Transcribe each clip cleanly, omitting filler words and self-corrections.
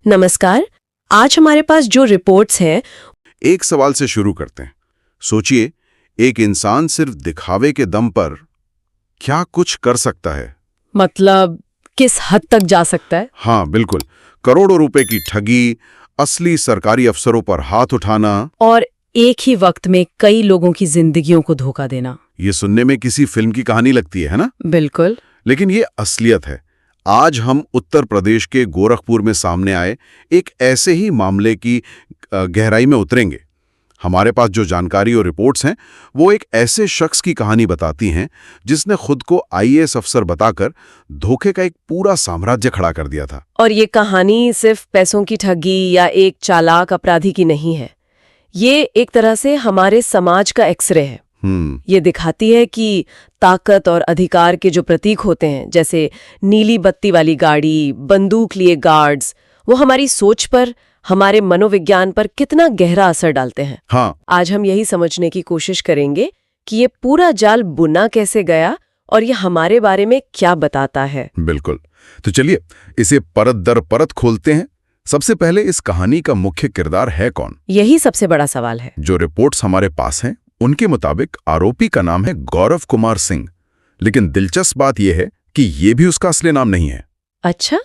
नमस्कार। आज हमारे पास जो रिपोर्ट्स हैं एक सवाल से शुरू करते हैं। सोचिए, एक इंसान सिर्फ दिखावे के दम पर क्या कुछ कर सकता है। मतलब किस हद तक जा सकता है? हाँ बिल्कुल, करोड़ों रुपए की ठगी, असली सरकारी अफसरों पर हाथ उठाना, और एक ही वक्त में कई लोगों की जिंदगियों को धोखा देना। ये सुनने में किसी फिल्म की कहानी लगती है ना? बिल्कुल। लेकिन ये असलियत है। आज हम उत्तर प्रदेश के गोरखपुर में सामने आए एक ऐसे ही मामले की गहराई में उतरेंगे। हमारे पास जो जानकारी और रिपोर्ट्स हैं वो एक ऐसे शख्स की कहानी बताती हैं जिसने खुद को आईएएस अफसर बताकर धोखे का एक पूरा साम्राज्य खड़ा कर दिया था। और ये कहानी सिर्फ पैसों की ठगी या एक चालाक अपराधी की नहीं है। ये एक तरह से हमारे समाज का एक्सरे है। ये दिखाती है कि ताकत और अधिकार के जो प्रतीक होते हैं, जैसे नीली बत्ती वाली गाड़ी, बंदूक लिए गार्ड्स, वो हमारी सोच पर, हमारे मनोविज्ञान पर कितना गहरा असर डालते हैं। हाँ, आज हम यही समझने की कोशिश करेंगे कि ये पूरा जाल बुना कैसे गया और ये हमारे बारे में क्या बताता है। बिल्कुल। तो चलिए इसे परत दर परत खोलते हैं। सबसे पहले इस कहानी का मुख्य किरदार है कौन? यही सबसे बड़ा सवाल है। जो रिपोर्ट्स हमारे पास हैं उनके मुताबिक आरोपी का नाम है गौरव कुमार सिंह। लेकिन दिलचस्प बात यह है कि ये भी उसका असली नाम नहीं है। अच्छा?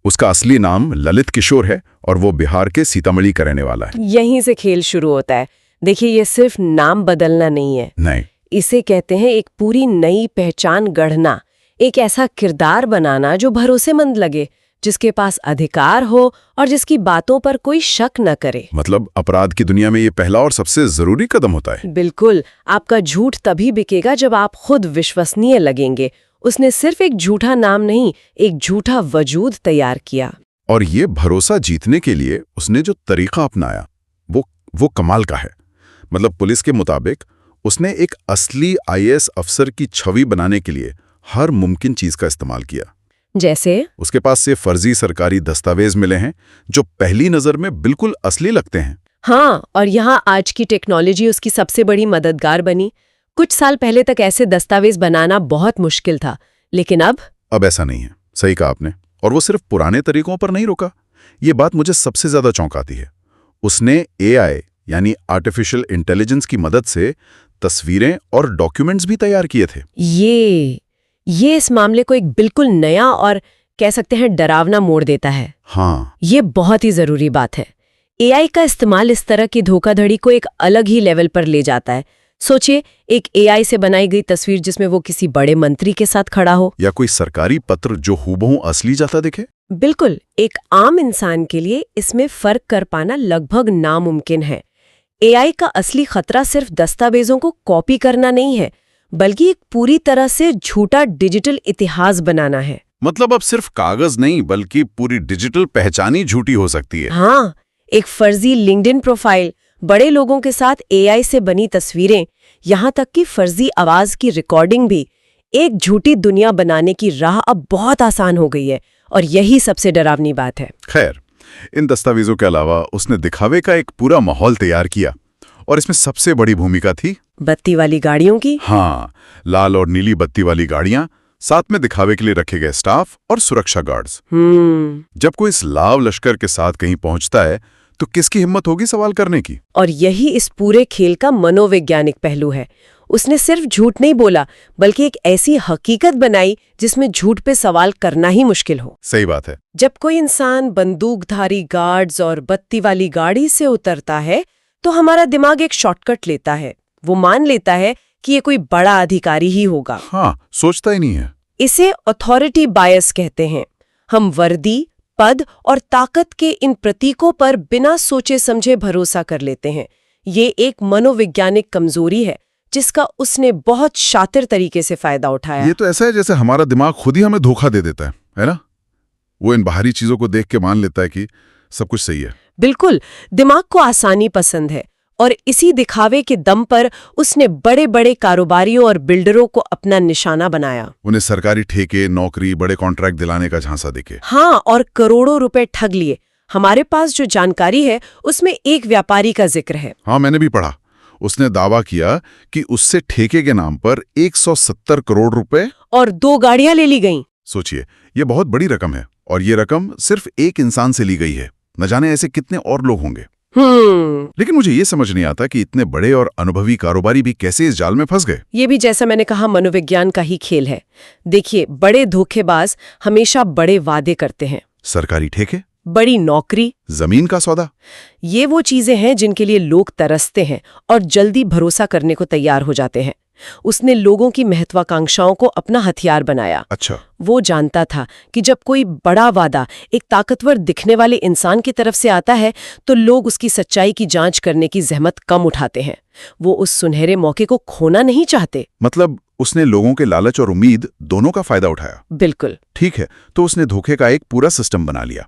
उसका असली नाम ललित किशोर है और वो बिहार के सीतामढ़ी का रहने वाला है। यहीं से खेल शुरू होता है। देखिए, ये सिर्फ नाम बदलना नहीं है, नहीं, इसे कहते हैं एक पूरी नई पहचान गढ़ना, एक ऐसा किरदार बनाना जो भरोसेमंद लगे, जिसके पास अधिकार हो और जिसकी बातों पर कोई शक न करे। मतलब अपराध की दुनिया में ये पहला और सबसे जरूरी कदम होता है। बिल्कुल। आपका झूठ तभी बिकेगा जब आप खुद विश्वसनीय लगेंगे। उसने सिर्फ एक झूठा नाम नहीं, एक झूठा वजूद तैयार किया। और ये भरोसा जीतने के लिए उसने जो तरीका अपनाया वो कमाल का है। मतलब पुलिस के मुताबिक उसने एक असली आईएएस अफसर की छवि बनाने के लिए हर मुमकिन चीज का इस्तेमाल किया। जैसे? उसके पास से फर्जी सरकारी दस्तावेज मिले हैं जो पहली नजर में बिल्कुल असली लगते हैं। हाँ, और यहाँ आज की टेक्नोलॉजी उसकी सबसे बड़ी मददगार बनी। कुछ साल पहले तक ऐसे दस्तावेज बनाना बहुत मुश्किल था, लेकिन अब ऐसा नहीं है। सही कहा आपने। और वो सिर्फ पुराने तरीकों पर नहीं रुका। ये बात मुझे सबसे ज्यादा चौंकाती है। उसने एआई यानी आर्टिफिशियल इंटेलिजेंस की मदद से तस्वीरें और डॉक्यूमेंट्स भी तैयार किए थे। ये इस मामले को एक बिल्कुल नया और कह सकते हैं डरावना मोड़ देता है। हाँ, ये बहुत ही जरूरी बात है। एआई का इस्तेमाल इस तरह की धोखाधड़ी को एक अलग ही लेवल पर ले जाता है। सोचिए, एक एआई से बनाई गई तस्वीर जिसमें वो किसी बड़े मंत्री के साथ खड़ा हो, या कोई सरकारी पत्र जो हूबहू असली जाता दिखे। बिल्कुल। एक आम इंसान के लिए इसमें फर्क कर पाना लगभग नामुमकिन है। एआई का असली खतरा सिर्फ दस्तावेजों को कॉपी करना नहीं है, बल्कि एक पूरी तरह से झूठा डिजिटल इतिहास बनाना है। मतलब अब सिर्फ कागज नहीं बल्कि पूरी डिजिटल पहचान ही झूठी हो सकती है। हाँ, एक फर्जी लिंक्डइन प्रोफाइल, बड़े लोगों के साथ एआई से बनी तस्वीरें, यहाँ तक कि फर्जी आवाज की रिकॉर्डिंग भी, एक झूठी दुनिया बनाने की राह अब बहुत आसान हो गई है। और यही सबसे डरावनी बात है। खैर, इन दस्तावेजों के अलावा उसने दिखावे का एक पूरा माहौल तैयार किया और इसमें सबसे बड़ी भूमिका थी बत्ती वाली गाड़ियों की। हाँ, लाल और नीली बत्ती वाली गाड़ियां, साथ में दिखावे के लिए रखे गए स्टाफ और सुरक्षा गार्ड्स। जब कोई इस लाव लश्कर के साथ कहीं पहुंचता है तो किसकी हिम्मत होगी सवाल करने की? और यही इस पूरे खेल का मनोवैज्ञानिक पहलू है। उसने सिर्फ झूठ नहीं बोला, बल्कि एक ऐसी हकीकत बनाई जिसमें झूठ पे सवाल करना ही मुश्किल हो। सही बात है। जब कोई इंसान बंदूकधारी गार्ड्स और बत्ती वाली गाड़ी से उतरता है तो हमारा दिमाग एक शॉर्टकट लेता है। वो मान लेता है कि ये कोई बड़ा अधिकारी ही होगा। हाँ, सोचता ही नहीं है। इसे अथॉरिटी बायस कहते हैं। हम वर्दी, पद और ताकत के इन प्रतीकों पर बिना सोचे समझे भरोसा कर लेते हैं। ये एक मनोवैज्ञानिक कमजोरी है जिसका उसने बहुत शातिर तरीके से फायदा उठाया। ये तो ऐसा है जैसे हमारा दिमाग खुद ही हमें धोखा दे देता है ना? वो इन बाहरी चीजों को देख के मान लेता है कि सब कुछ सही है। बिल्कुल। दिमाग को आसानी पसंद है और इसी दिखावे के दम पर उसने बड़े बड़े कारोबारियों और बिल्डरों को अपना निशाना बनाया। उन्हें सरकारी ठेके, नौकरी, बड़े कॉन्ट्रैक्ट दिलाने का झांसा देके। हाँ, और करोड़ों रुपए ठग लिए। हमारे पास जो जानकारी है उसमें एक व्यापारी का जिक्र है। हाँ, मैंने भी पढ़ा। उसने दावा किया कि उससे ठेके के नाम पर 170 करोड़ रुपए और 2 गाड़ियां ले ली गईं। सोचिए, ये बहुत बड़ी रकम है और ये रकम सिर्फ एक इंसान से ली गई है। न जाने ऐसे कितने और लोग होंगे। लेकिन मुझे ये समझ नहीं आता कि इतने बड़े और अनुभवी कारोबारी भी कैसे इस जाल में फंस गए। ये भी जैसा मैंने कहा मनोविज्ञान का ही खेल है। देखिए, बड़े धोखेबाज हमेशा बड़े वादे करते हैं। सरकारी ठेके, बड़ी नौकरी, जमीन का सौदा, ये वो चीजें हैं जिनके लिए लोग तरसते हैं और जल्दी भरोसा करने को तैयार हो जाते हैं। उसने लोगों की महत्वाकांक्षाओं को अपना हथियार बनाया। अच्छा। वो जानता था कि जब कोई बड़ा वादा एक ताकतवर दिखने वाले इंसान की तरफ से आता है तो लोग उसकी सच्चाई की जांच करने की जहमत कम उठाते हैं। वो उस सुनहरे मौके को खोना नहीं चाहते। मतलब उसने लोगों के लालच और उम्मीद दोनों का फायदा उठाया। बिल्कुल ठीक है, तो उसने धोखे का एक पूरा सिस्टम बना लिया।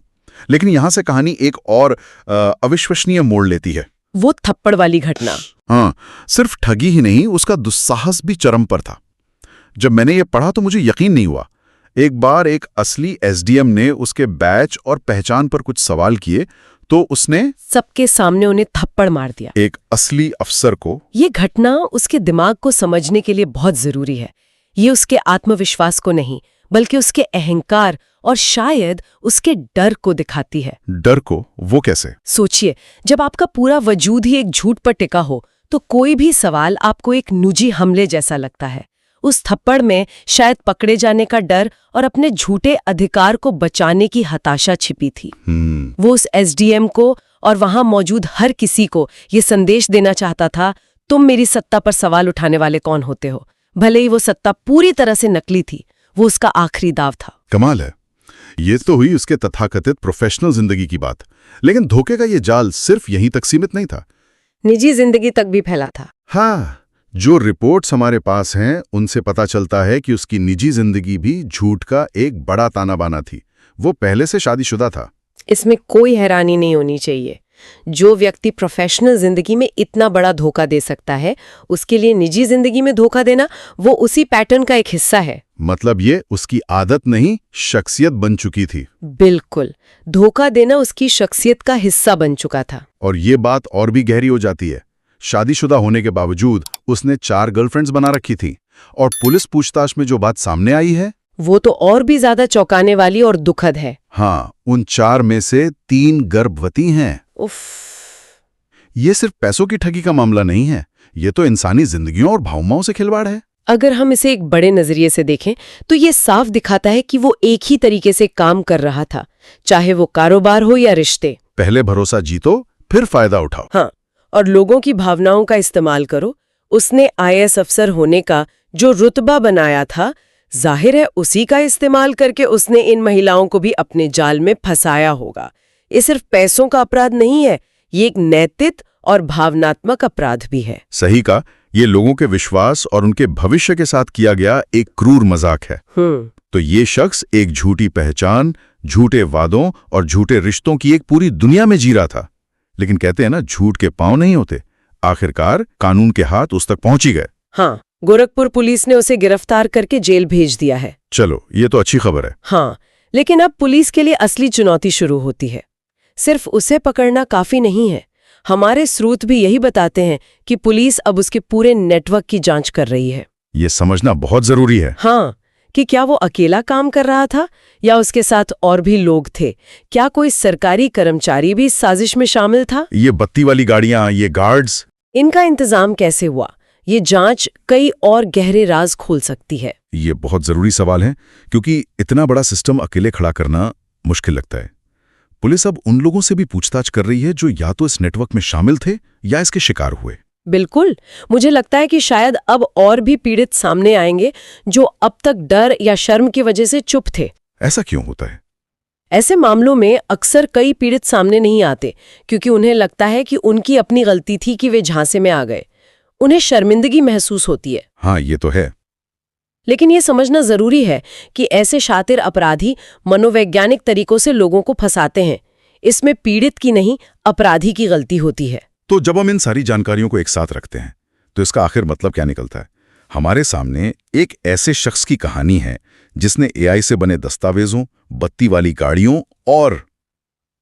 लेकिन यहां से कहानी एक और अविश्वसनीय मोड़ लेती है। वो थप्पड़ वाली घटना। हाँ, सिर्फ ठगी ही नहीं, उसका दुस्साहस भी चरम पर था। जब मैंने ये पढ़ा तो मुझे यकीन नहीं हुआ। एक बार एक असली एसडीएम ने उसके बैच और पहचान पर कुछ सवाल किए तो उसने सबके सामने उन्हें थप्पड़ मार दिया, एक असली अफसर को। ये घटना उसके दिमाग को समझने के लिए बहुत जरूरी है। ये उसके आत्मविश्वास को नहीं बल्कि उसके अहंकार और शायद उसके डर को दिखाती है। डर को? वो कैसे? सोचिए, जब आपका पूरा वजूद ही एक झूठ पर टिका हो तो कोई भी सवाल आपको एक निजी हमले जैसा लगता है। उस थप्पड़ में शायद पकड़े जाने का डर और अपने झूठे अधिकार को बचाने की हताशा छिपी थी। वो उस एसडीएम को और वहां मौजूद हर किसी को ये संदेश देना चाहता था, तुम मेरी सत्ता पर सवाल उठाने वाले कौन होते हो। भले ही वो सत्ता पूरी तरह से नकली थी, वो उसका आखिरी दाव था। कमाल है। ये तो हुई उसके तथाकथित प्रोफेशनल जिंदगी की बात, लेकिन धोखे का ये जाल सिर्फ यहीं तक सीमित नहीं था, निजी जिंदगी तक भी फैला था। हाँ, जो रिपोर्ट्स हमारे पास हैं उनसे पता चलता है कि उसकी निजी जिंदगी भी झूठ का एक बड़ा ताना बाना थी। वो पहले से शादीशुदा था। इसमें कोई हैरानी नहीं होनी चाहिए। जो व्यक्ति प्रोफेशनल जिंदगी में इतना बड़ा धोखा दे सकता है, उसके लिए निजी जिंदगी में धोखा देना वो उसी पैटर्न का एक हिस्सा है। मतलब ये उसकी आदत नहीं, शख्सियत बन चुकी थी। बिल्कुल, धोखा देना उसकी शख्सियत का हिस्सा बन चुका था। और ये बात और भी गहरी हो जाती है। शादीशुदा होने के बावजूद उसने 4 गर्लफ्रेंड्स बना रखी थी, और पुलिस पूछताछ में जो बात सामने आई है वो तो और भी ज्यादा चौंकाने वाली और दुखद है। हाँ, उन 4 में से 3 गर्भवती हैं। उफ। ये सिर्फ पैसों की ठगी का मामला नहीं है, ये तो इंसानी जिंदगियों और भावनाओं से खिलवाड़ है। अगर हम इसे एक बड़े नजरिए से देखें तो ये साफ दिखाता है कि वो एक ही तरीके से काम कर रहा था, चाहे वो कारोबार हो या रिश्ते। पहले भरोसा जीतो, फिर फायदा उठाओ। हाँ, और लोगों की भावनाओं का इस्तेमाल करो। उसने आईएएस अफसर होने का जो रुतबा बनाया था, जाहिर है उसी का इस्तेमाल करके उसने इन महिलाओं को भी अपने जाल में फंसाया होगा। ये सिर्फ पैसों का अपराध नहीं है, ये एक नैतिक और भावनात्मक अपराध भी है। सही का, ये लोगों के विश्वास और उनके भविष्य के साथ किया गया एक क्रूर मजाक है। तो ये शख्स एक झूठी पहचान, झूठे वादों और झूठे रिश्तों की एक पूरी दुनिया में जी रहा था। लेकिन कहते हैं ना, झूठ के पांव नहीं होते। आखिरकार कानून के हाथ उस तक पहुंच ही गए। हाँ, गोरखपुर पुलिस ने उसे गिरफ्तार करके जेल भेज दिया है। चलो, ये तो अच्छी खबर है। हाँ, लेकिन अब पुलिस के लिए असली चुनौती शुरू होती है। सिर्फ उसे पकड़ना काफी नहीं है। हमारे स्रोत भी यही बताते हैं कि पुलिस अब उसके पूरे नेटवर्क की जांच कर रही है। ये समझना बहुत जरूरी है। हाँ, कि क्या वो अकेला काम कर रहा था या उसके साथ और भी लोग थे। क्या कोई सरकारी कर्मचारी भी इस साजिश में शामिल था? ये बत्ती वाली गाड़ियां, ये गार्ड्स, इनका इंतजाम कैसे हुआ? ये जांच कई और गहरे राज खोल सकती है। ये बहुत जरूरी सवाल है, क्योंकि इतना बड़ा सिस्टम अकेले खड़ा करना मुश्किल लगता है। पुलिस अब उन लोगों से भी पूछताछ कर रही है जो या तो इस नेटवर्क में शामिल थे या इसके शिकार हुए। बिल्कुल, मुझे लगता है कि शायद अब और भी पीड़ित सामने आएंगे जो अब तक डर या शर्म की वजह से चुप थे। ऐसा क्यों होता है? ऐसे मामलों में अक्सर कई पीड़ित सामने नहीं आते क्योंकि उन्हें लगता है कि उनकी अपनी गलती थी कि वे झांसे में आ गए। उन्हें शर्मिंदगी महसूस होती है। हाँ, ये तो है। लेकिन ये समझना जरूरी है कि ऐसे शातिर अपराधी मनोवैज्ञानिक तरीकों से लोगों को फंसाते हैं। इसमें पीड़ित की नहीं, अपराधी की गलती होती है। तो जब हम इन सारी जानकारियों को एक साथ रखते हैं तो इसका आखिर मतलब क्या निकलता है? हमारे सामने एक ऐसे शख्स की कहानी है जिसने एआई से बने दस्तावेजों, बत्ती वाली गाड़ियों और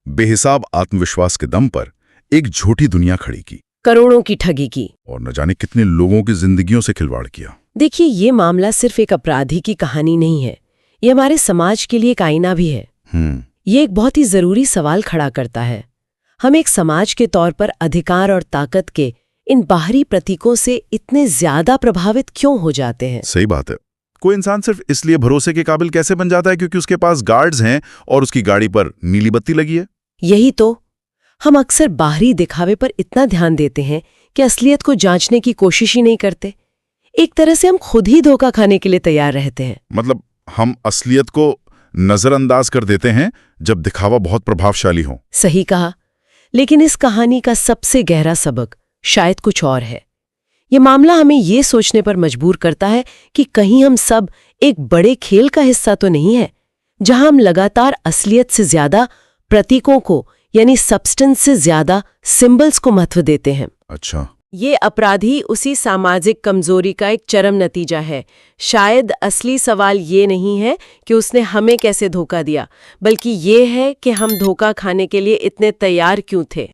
बेहिसाब आत्मविश्वास के दम पर एक झूठी दुनिया खड़ी की, करोड़ों की ठगी की, और न जाने कितने लोगों की जिंदगियों से खिलवाड़ किया। देखिए, ये मामला सिर्फ एक अपराधी की कहानी नहीं है, ये हमारे समाज के लिए एक आईना भी है। ये एक बहुत ही जरूरी सवाल खड़ा करता है। हम एक समाज के तौर पर अधिकार और ताकत के इन बाहरी प्रतीकों से इतने ज्यादा प्रभावित क्यों हो जाते हैं? सही बात है। कोई इंसान सिर्फ इसलिए भरोसे के काबिल कैसे बन जाता है क्योंकि उसके पास गार्ड्स हैं और उसकी गाड़ी पर नीली बत्ती लगी है? यही तो, हम अक्सर बाहरी दिखावे पर इतना ध्यान देते हैं कि असलियत को जांचने की कोशिश ही नहीं करते। एक तरह से हम खुद ही धोखा खाने के लिए तैयार रहते हैं। मतलब हम असलियत को नजरअंदाज कर देते हैं जब दिखावा बहुत प्रभावशाली हो। सही कहा। लेकिन इस कहानी का सबसे गहरा सबक शायद कुछ और है। ये मामला हमें ये सोचने पर मजबूर करता है कि कहीं हम सब एक बड़े खेल का हिस्सा तो नहीं है, जहां हम लगातार असलियत से ज्यादा प्रतीकों को, यानी सब्सटेंस से ज्यादा सिंबल्स को महत्व देते हैं। अच्छा, ये अपराधी उसी सामाजिक कमजोरी का एक चरम नतीजा है। शायद असली सवाल ये नहीं है कि उसने हमें कैसे धोखा दिया, बल्कि ये है कि हम धोखा खाने के लिए इतने तैयार क्यों थे।